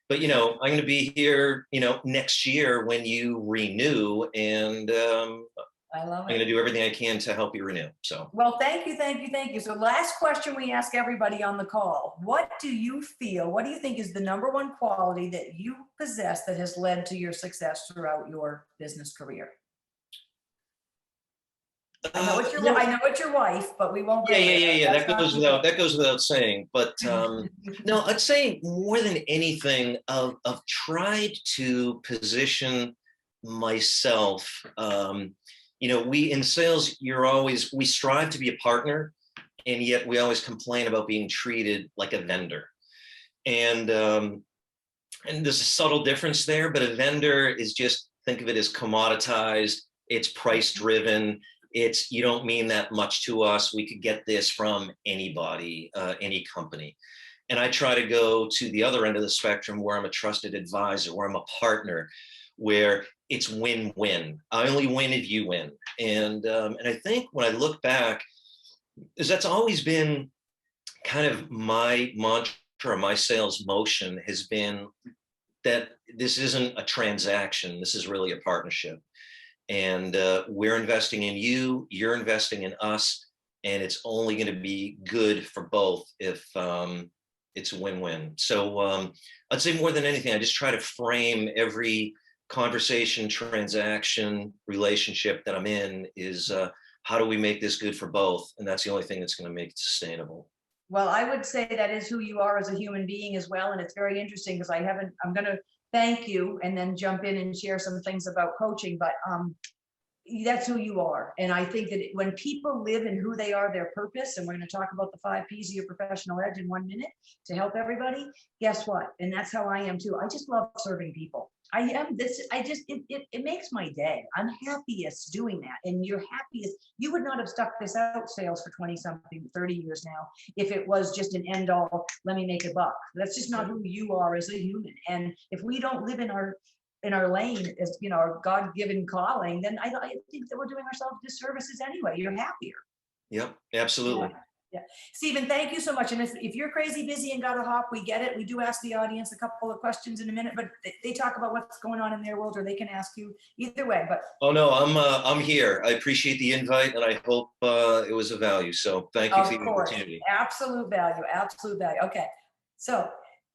but you know, I'm going to be here, you know, next year when you renew, and I love I'm going to do everything I can to help you renew. So, well, thank you, thank you, thank you. So last question we ask everybody on the call. What do you think is the number one quality that you possess that has led to your success throughout your business career? I know it's your wife, but we won't. Yeah. That goes without saying. But no, I'd say more than anything, I've tried to position myself. You know, we in sales, we strive to be a partner, and yet we always complain about being treated like a vendor. And there's a subtle difference there, but a vendor is just, think of it as commoditized. It's price driven. It's, you don't mean that much to us. We could get this from anybody, any company. And I try to go to the other end of the spectrum where I'm a trusted advisor, where I'm a partner, where it's win-win. I only win if you win. And I think when I look back, is that's always been kind of my mantra, my sales motion has been that this isn't a transaction. This is really a partnership. And we're investing in you, you're investing in us, and it's only going to be good for both if it's a win-win. So I'd say more than anything, I just try to frame every conversation, transaction, relationship that I'm in is how do we make this good for both? And that's the only thing that's going to make it sustainable. Well, I would say that is who you are as a human being as well. And it's very interesting because I'm going to thank you and then jump in and share some things about coaching, but that's who you are. And I think that when people live in who they are, their purpose, and we're going to talk about the 5 P's of your professional edge in 1 minute to help everybody, guess what? And that's how I am too. I just love serving people. It makes my day. I'm happiest doing that. And you're happiest. You would not have stuck this out, sales, for 20 something, 30 years now, if it was just an end all, let me make a buck. That's just not who you are as a human. And if we don't live in our lane, as you know, our God-given calling, then I think that we're doing ourselves disservices anyway. You're happier. Yep, absolutely. Yeah. Stephen, thank you so much. And if you're crazy busy and got to hop, we get it. We do ask the audience a couple of questions in a minute, but they talk about what's going on in their world, or they can ask you either way. But oh no, I'm here. I appreciate the invite, and I hope it was of value. So thank you for the opportunity. Absolute value, absolute value. Okay, so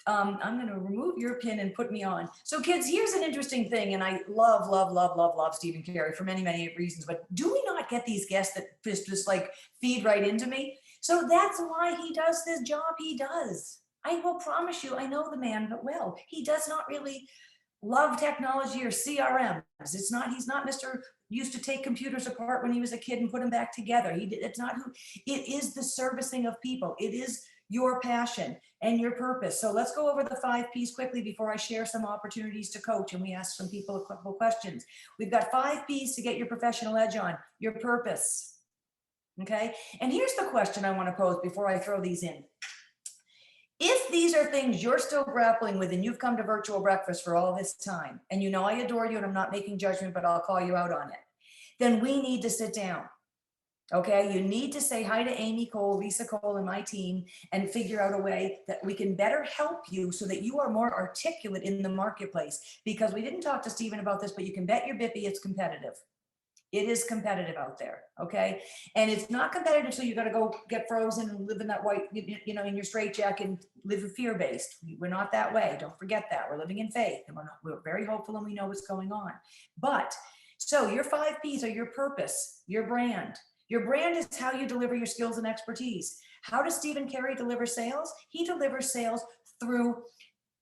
I'm going to remove your pin and put me on. So kids, here's an interesting thing. And I love Stephen Carey for many, many reasons, but do we not get these guests that just like feed right into me? So that's why he does this job he does. I will promise you, I know the man, but well, he does not really love technology or CRMs. He's not Mr. used to take computers apart when he was a kid and put them back together. It's not who, it is the servicing of people. It is your passion and your purpose. So let's go over the 5 P's quickly before I share some opportunities to coach and we ask some people a couple questions. We've got 5 P's to get your professional edge on. Your purpose. Okay. And here's the question I want to pose before I throw these in. If these are things you're still grappling with and you've come to virtual breakfast for all this time, and you know I adore you and I'm not making judgment, but I'll call you out on it, then we need to sit down. Okay, you need to say hi to Amy Cole, Lisa Cole, and my team and figure out a way that we can better help you so that you are more articulate in the marketplace. Because we didn't talk to Stephen about this, but you can bet your bippy it's competitive. It is competitive out there, okay? And it's not competitive, so you got to go get frozen and live in that white, you know, in your straitjacket and live fear-based. We're not that way. Don't forget that. We're living in faith, and we're very hopeful, and we know what's going on. But so your 5 P's are your purpose, your brand. Your brand is how you deliver your skills and expertise. How does Stephen Carey deliver sales? He delivers sales through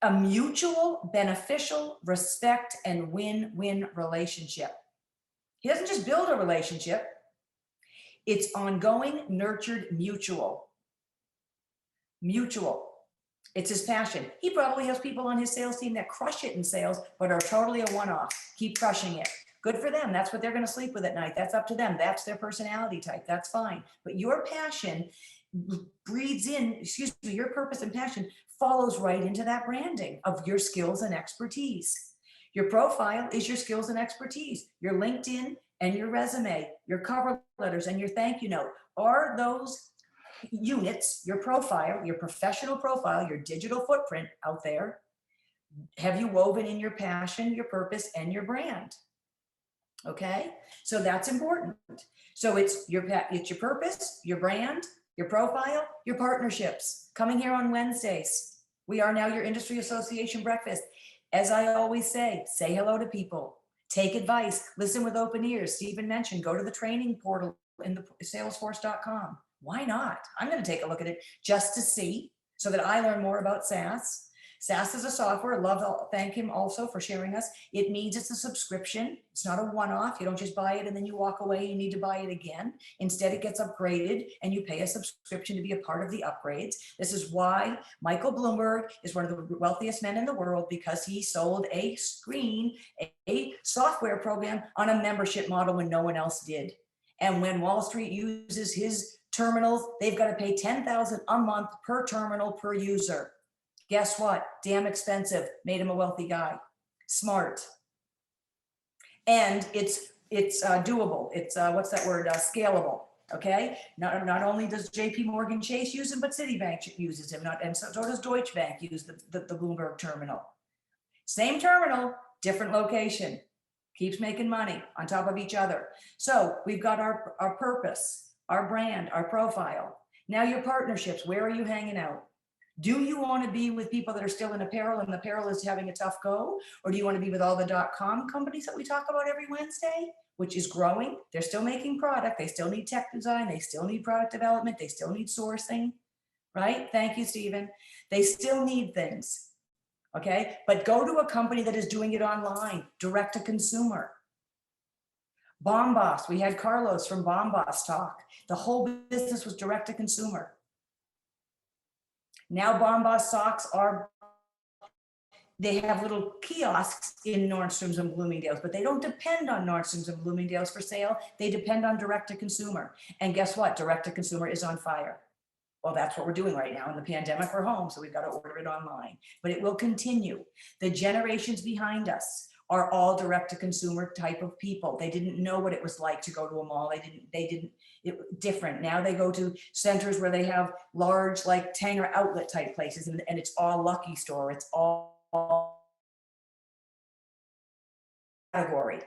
a mutual, beneficial, respect, and win-win relationship. He doesn't just build a relationship. It's ongoing, nurtured, mutual. Mutual. It's his passion. He probably has people on his sales team that crush it in sales, but are totally a one-off. Keep crushing it. Good for them. That's what they're going to sleep with at night. That's up to them. That's their personality type. That's fine. But your passion breeds in, excuse me, your purpose and passion follows right into that branding of your skills and expertise. Your profile is your skills and expertise. Your LinkedIn and your resume, your cover letters and your thank you note are those units, your profile, your professional profile, your digital footprint out there. Have you woven in your passion, your purpose, and your brand? Okay, so that's important. So it's your purpose, your brand, your profile, your partnerships. Coming here on Wednesdays. We are now your industry association breakfast. As I always say hello to people, take advice, listen with open ears. Stephen mentioned, go to the training portal in the salesforce.com. Why not? I'm going to take a look at it just to see, so that I learn more about SaaS. SaaS is a software. Thank him also for sharing us. It means it's a subscription. It's not a one-off. You don't just buy it and then you walk away. You need to buy it again. Instead, it gets upgraded and you pay a subscription to be a part of the upgrades. This is why Michael Bloomberg is one of the wealthiest men in the world, because he sold a software program on a membership model when no one else did. And when Wall Street uses his terminals, they've got to pay $10,000 a month per terminal per user. Guess what? Damn expensive. Made him a wealthy guy. Smart. And it's doable. It's what's that word? Scalable. Okay. Not only does JP Morgan Chase use him, but Citibank uses him. And so does Deutsche Bank use the Bloomberg terminal. Same terminal, different location. Keeps making money on top of each other. So we've got our purpose, our brand, our profile. Now your partnerships. Where are you hanging out? Do you want to be with people that are still in apparel and apparel is having a tough go? Or do you want to be with all the .com companies that we talk about every Wednesday, which is growing? They're still making product. They still need tech design. They still need product development. They still need sourcing, right? Thank you, Stephen. They still need things, okay? But go to a company that is doing it online, direct to consumer. Bombas, we had Carlos from Bombas talk. The whole business was direct to consumer. Now Bombas socks they have little kiosks in Nordstrom's and Bloomingdale's, but they don't depend on Nordstrom's and Bloomingdale's for sale. They depend on direct to consumer. And guess what? Direct to consumer is on fire. Well, that's what we're doing right now. In the pandemic, we're home, so we've got to order it online. But it will continue. The generations behind us are all direct to consumer type of people. They didn't know what it was like to go to a mall. Different. Now they go to centers where they have large, like Tanger outlet type places, and it's all Lucky Store. It's all category,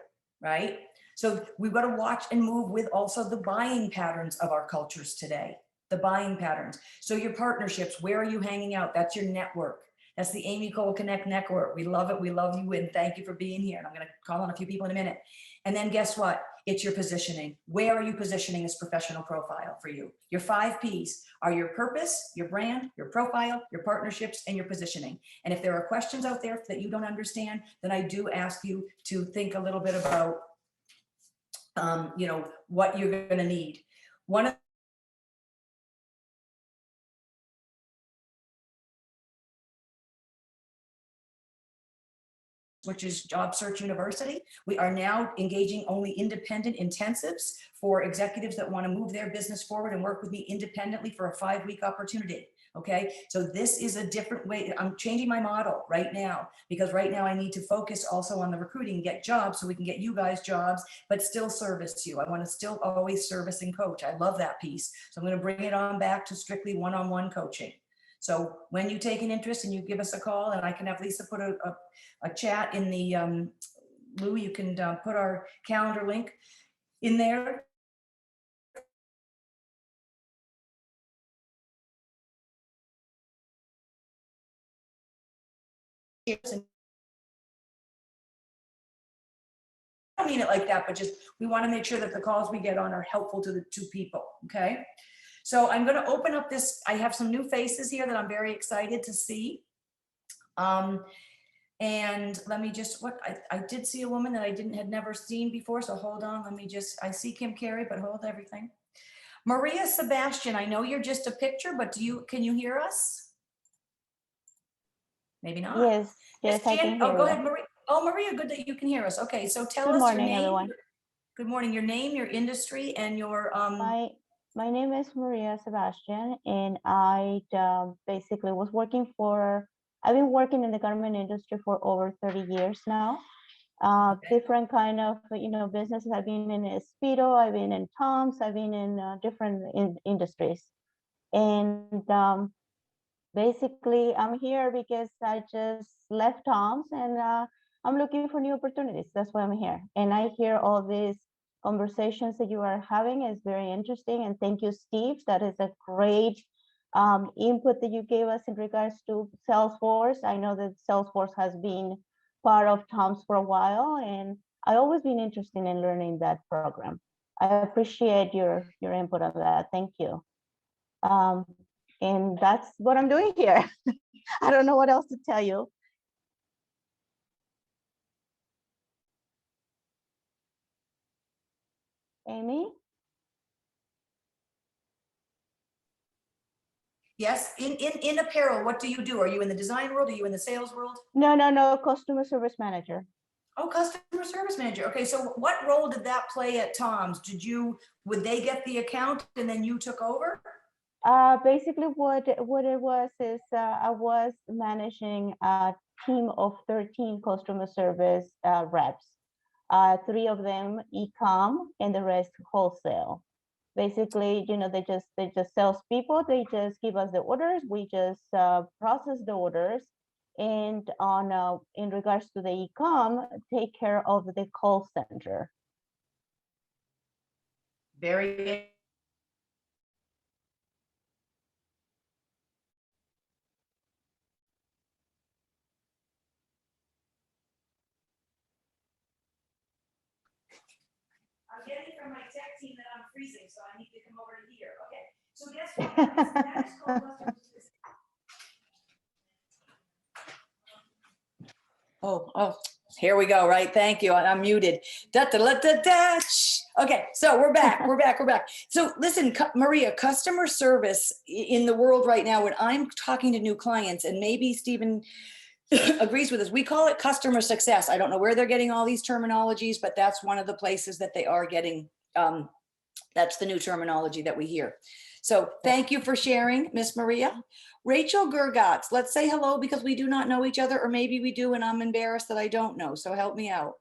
right? So we've got to watch and move with also the buying patterns of our cultures today. The buying patterns. So your partnerships, where are you hanging out? That's your network. That's the Amy Cole Connect network. We love it. We love you. And thank you for being here. And I'm going to call on a few people in a minute. And then guess what? It's your positioning. Where are you positioning this professional profile for you? Your 5 Ps are your purpose, your brand, your profile, your partnerships, and your positioning. And if there are questions out there that you don't understand, then I do ask you to think a little bit about, what you're going to need. One of which is Job Search University. We are now engaging only independent intensives for executives that want to move their business forward and work with me independently for a 5-week opportunity. Okay, so this is a different way. I'm changing my model right now, because right now I need to focus also on the recruiting, get jobs so we can get you guys jobs, but still service you. I want to still always service and coach. I love that piece. So I'm going to bring it on back to strictly one-on-one coaching. So when you take an interest and you give us a call, and I can have Lisa put a chat in the, Lou, you can put our calendar link in there. I don't mean it like that, but just we want to make sure that the calls we get on are helpful to the 2 people, okay? So I'm going to open up this. I have some new faces here that I'm very excited to see. And let me just, I did see a woman that I had never seen before. So hold on, I see Kim Carey, but hold everything. Maria Sebastian, I know you're just a picture, but can you hear us? Maybe not. Yes, Miss yes, I Jan, can oh, hear go you. ahead, Maria. Oh, Maria, good that you can hear us. Okay, so tell Good us your morning, name. everyone. Good morning, your name, your industry, and your My name is Maria Sebastian, and I basically was working for. I've been working in the garment industry for over 30 years now. Okay. Different kind of businesses. I've been in Speedo, I've been in Toms, I've been in different industries, and basically I'm here because I just left Toms, and I'm looking for new opportunities. That's why I'm here, and I hear all these conversations that you are having is very interesting, and thank you, Steve. That is a great input that you gave us in regards to Salesforce. I know that Salesforce has been part of Toms for a while, and I always been interested in learning that program. I appreciate your input on that. Thank you. And that's what I'm doing here. I don't know what else to tell you. Amy? yes, in apparel, what do you do? Are you in the design world? Are you in the sales world? No, customer service manager. Oh, customer service manager. Okay, so what role did that play at Tom's? Would they get the account and then you took over? Basically what it was is I was managing a team of 13 customer service reps. 3 of them e-com and the rest wholesale. Basically, they just salespeople. They just give us the orders. We just process the orders, and on in regards to the e-com, take care of the call center. Very. I'm getting from my tech team that I'm freezing, so I need to come over to here. Okay, so guess what? That is called customer service. Oh, here we go, right? Thank you. I'm muted. Da, da, da, da, da. Okay, so we're back. We're back. So listen, Maria, customer service in the world right now, when I'm talking to new clients, and maybe Stephen agrees with us, we call it customer success. I don't know where they're getting all these terminologies, but that's one of the places that they are getting. That's the new terminology that we hear. So thank you for sharing, Miss Maria. Rachel Gergatz, let's say hello because we do not know each other, or maybe we do and I'm embarrassed that I don't know. So help me out.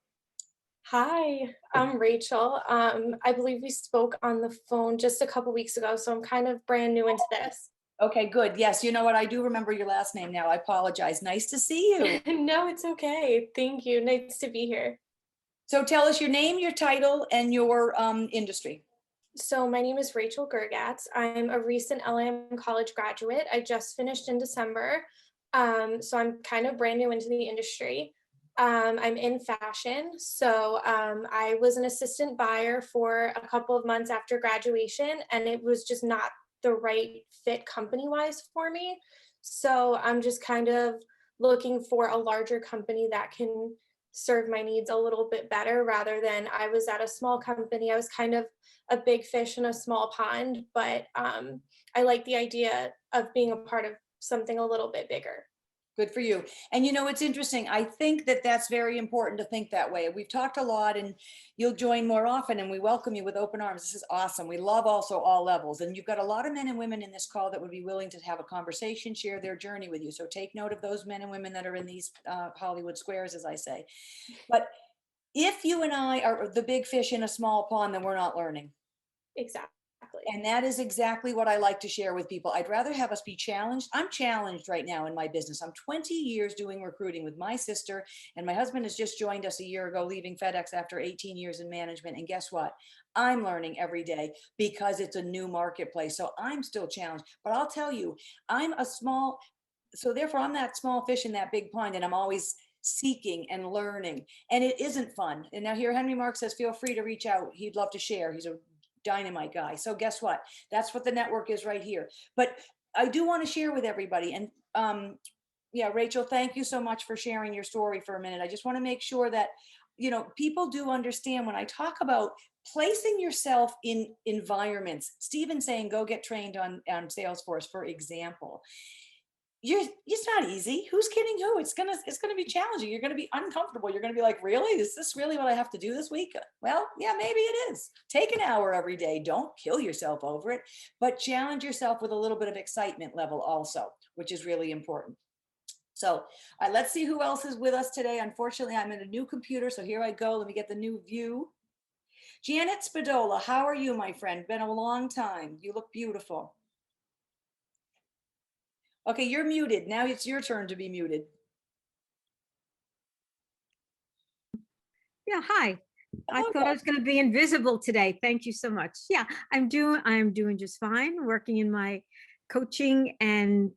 Hi, I'm Rachel. I believe we spoke on the phone just a couple weeks ago, so I'm kind of brand new into this. Okay, good. Yes, you know what? I do remember your last name now. I apologize. Nice to see you. No, it's okay. Thank you. Nice to be here. So tell us your name, your title, and your industry. So my name is Rachel Gergatz. I'm a recent LIM college graduate. I just finished in December. So I'm kind of brand new into the industry. I'm in fashion. So I was an assistant buyer for a couple of months after graduation, and it was just not the right fit company-wise for me. So I'm just kind of looking for a larger company that can serve my needs a little bit better, rather than I was at a small company. I was kind of a big fish in a small pond, but I like the idea of being a part of something a little bit bigger. Good for you. And you know, it's interesting. I think that that's very important to think that way. We've talked a lot and you'll join more often, and we welcome you with open arms. This is awesome. We love also all levels. And you've got a lot of men and women in this call that would be willing to have a conversation, share their journey with you. So take note of those men and women that are in these Hollywood squares, as I say. But if you and I are the big fish in a small pond, then we're not learning. Exactly. And that is exactly what I like to share with people. I'd rather have us be challenged. I'm challenged right now in my business. I'm 20 years doing recruiting with my sister, and my husband has just joined us a year ago, leaving FedEx after 18 years in management. And guess what? I'm learning every day because it's a new marketplace. So I'm still challenged. But I'll tell you, so therefore I'm that small fish in that big pond, and I'm always seeking and learning. And it isn't fun. And now here, Henry Mark says, feel free to reach out. He'd love to share. He's a dynamite guy. So guess what? That's what the network is right here. But I do want to share with everybody. And yeah, Rachel, thank you so much for sharing your story for a minute. I just want to make sure that, people do understand when I talk about placing yourself in environments. Stephen saying, go get trained on Salesforce, for example. it's not easy. Who's kidding who? It's gonna be challenging. You're gonna be uncomfortable. You're gonna be like, really? Is this really what I have to do this week? Well, yeah, maybe it is. Take an hour every day. Don't kill yourself over it, but challenge yourself with a little bit of excitement level also, which is really important. So let's see who else is with us today. Unfortunately, I'm in a new computer, so here I go. Let me get the new view. Janet Spadola, how are you, my friend? Been a long time. You look beautiful. Okay, you're muted. Now it's your turn to be muted. Yeah, hi. I thought I was going to be invisible today. Thank you so much. Yeah, I'm doing just fine, working in my coaching and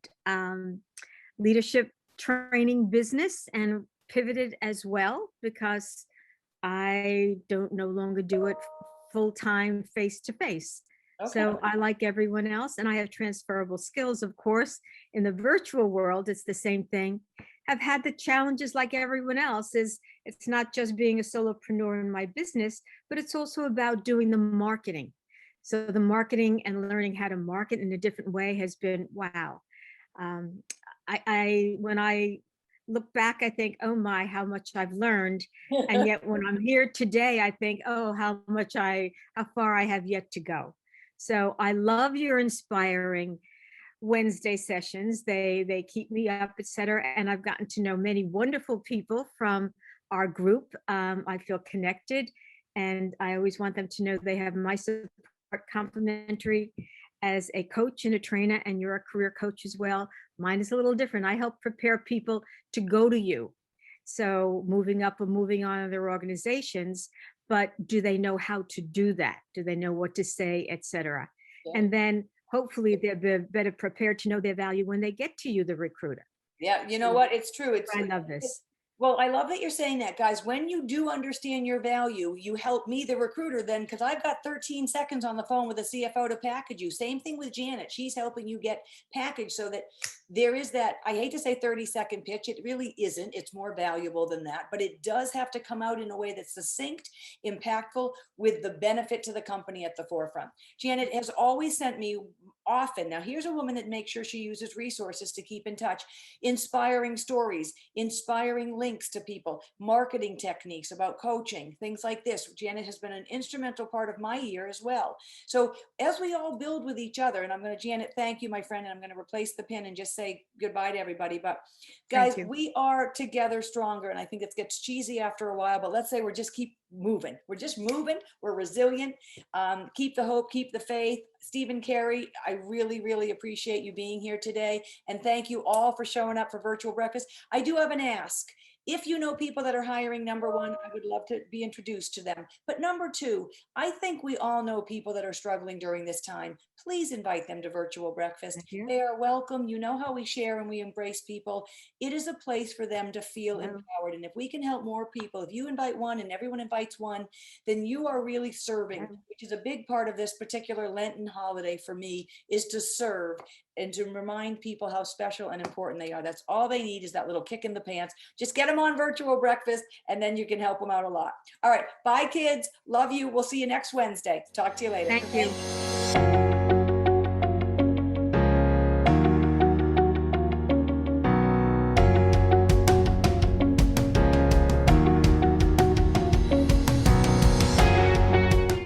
leadership training business, and pivoted as well because I don't no longer do it full-time face-to-face. Okay. So I, like everyone else, and I have transferable skills, of course. In the virtual world, it's the same thing. Have had the challenges like everyone else. It's not just being a solopreneur in my business, but it's also about doing the marketing. So the marketing and learning how to market in a different way has been, wow. When I look back, I think, oh my, how much I've learned. And yet when I'm here today, I think, oh, how far I have yet to go. So I love your inspiring Wednesday sessions. They keep me up, etc. And I've gotten to know many wonderful people from our group. I feel connected, and I always want them to know they have my support, complimentary as a coach and a trainer, and you're a career coach as well. Mine is a little different. I help prepare people to go to you. So moving up or moving on in their organizations, but do they know how to do that? Do they know what to say, etc.? Yeah. And then hopefully they're better prepared to know their value when they get to you, the recruiter. Yeah, you know what? It's true. I love this. Well, I love that you're saying that, guys. When you do understand your value, you help me, the recruiter, then, because I've got 13 seconds on the phone with the CFO to package you. Same thing with Janet. She's helping you get packaged so that there is that, I hate to say 30-second pitch. It really isn't. It's more valuable than that, but it does have to come out in a way that's succinct, impactful, with the benefit to the company at the forefront. Janet has always sent me often. Now, here's a woman that makes sure she uses resources to keep in touch, inspiring stories, inspiring links to people, marketing techniques about coaching, things like this. Janet has been an instrumental part of my year as well. So as we all build with each other, and I'm going to, Janet, thank you, my friend, and I'm going to replace the pin and just say goodbye to everybody. But guys, we are together stronger. And I think it gets cheesy after a while, but let's say we're just keep moving. We're just moving. We're resilient. Keep the hope, keep the faith. Stephen Carey, I really, really appreciate you being here today. And thank you all for showing up for Virtual Breakfast. I do have an ask. If you know people that are hiring, number one, I would love to be introduced to them. But number two, I think we all know people that are struggling during this time. Please invite them to Virtual Breakfast. They are welcome. You know how we share and we embrace people. It is a place for them to feel empowered. And if we can help more people, if you invite one and everyone invites one, then you are really serving, which is a big part of this particular Lenten holiday for me, is to serve and to remind people how special and important they are. That's all they need, is that little kick in the pants. Just get them on Virtual Breakfast, and then you can help them out a lot. All right. Bye, kids. Love you. We'll see you next Wednesday. Talk to you later. Thank you.